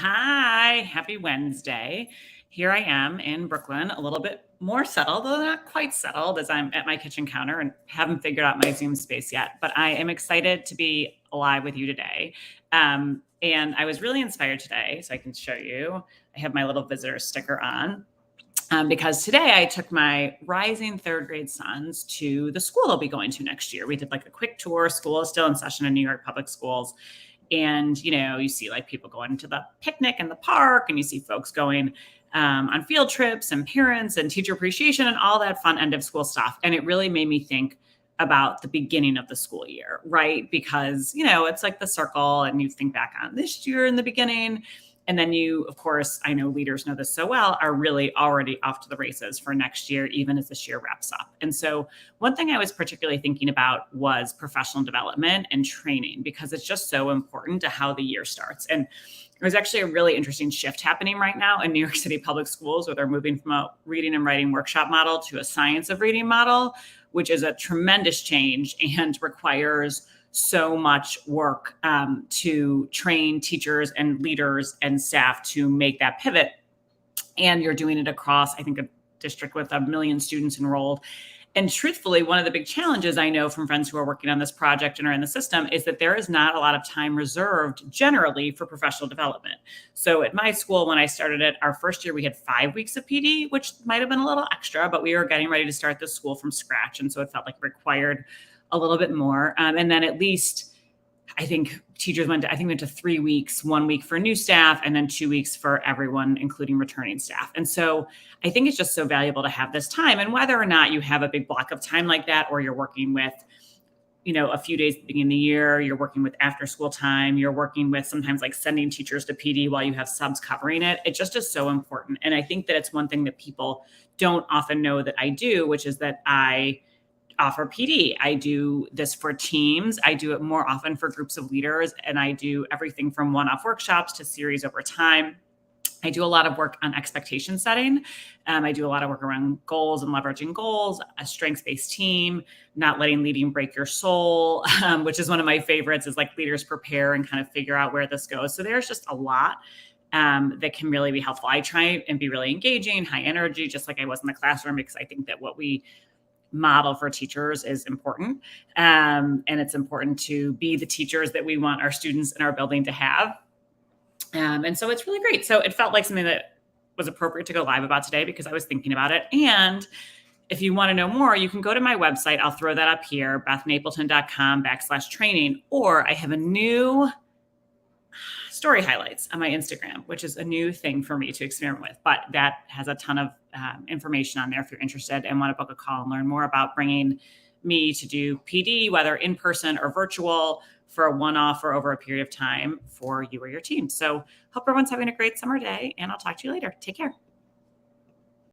Hi, happy Wednesday. Here I am in Brooklyn, a little bit more settled, though not quite settled, as I'm at my kitchen counter and haven't figured out my Zoom space yet. But I am excited to be live with you today. And I was really inspired today, so I can show you. I have my little visitor sticker on because today I took my rising third grade sons to the school they'll be going to next year. We did like a quick tour. School is still in session in New York Public Schools. And, you see like people going to the picnic in the park, and you see folks going on field trips and parents and teacher appreciation and all that fun end of school stuff. And it really made me think about the beginning of the school year, right? Because, it's like the circle, and you think back on this year in the beginning. And then you, of course, I know leaders know this so well, are really already off to the races for next year, even as this year wraps up. And so one thing I was particularly thinking about was professional development and training, because it's just so important to how the year starts. And there's actually a really interesting shift happening right now in New York City public schools, where they're moving from a reading and writing workshop model to a science of reading model, which is a tremendous change and requires so much work to train teachers and leaders and staff to make that pivot. And you're doing it across, I think, a district with 1 million students enrolled. And truthfully, one of the big challenges I know from friends who are working on this project and are in the system is that there is not a lot of time reserved generally for professional development. So at my school, when I started it, our first year, we had 5 weeks of PD, which might have been a little extra, but we were getting ready to start the school from scratch. And so it felt like it required a little bit more. And then at least I think teachers went to 3 weeks, 1 week for new staff, and then 2 weeks for everyone, including returning staff. And so I think it's just so valuable to have this time. And whether or not you have a big block of time like that, or you're working with, a few days at the beginning of the year, you're working with after school time, you're working with sometimes like sending teachers to PD while you have subs covering it. It just is so important. And I think that it's one thing that people don't often know that I do, which is that I offer PD. I do this for teams. I do it more often for groups of leaders, and I do everything from one-off workshops to series over time. I do a lot of work on expectation setting. I do a lot of work around goals and leveraging goals, a strengths-based team, not letting leading break your soul, which is one of my favorites, is like leaders prepare and kind of figure out where this goes. So there's just a lot that can really be helpful. I try and be really engaging, high energy, just like I was in the classroom, because I think that what we model for teachers is important. And it's important to be the teachers that we want our students in our building to have. And so it's really great. So it felt like something that was appropriate to go live about today, because I was thinking about it. And if you want to know more, you can go to my website. I'll throw that up here, bethnapleton.com/training, or I have a new story highlights on my Instagram, which is a new thing for me to experiment with, but that has a ton of information on there if you're interested and want to book a call and learn more about bringing me to do PD, whether in person or virtual, for a one-off or over a period of time for you or your team. So hope everyone's having a great summer day, and I'll talk to you later. Take care.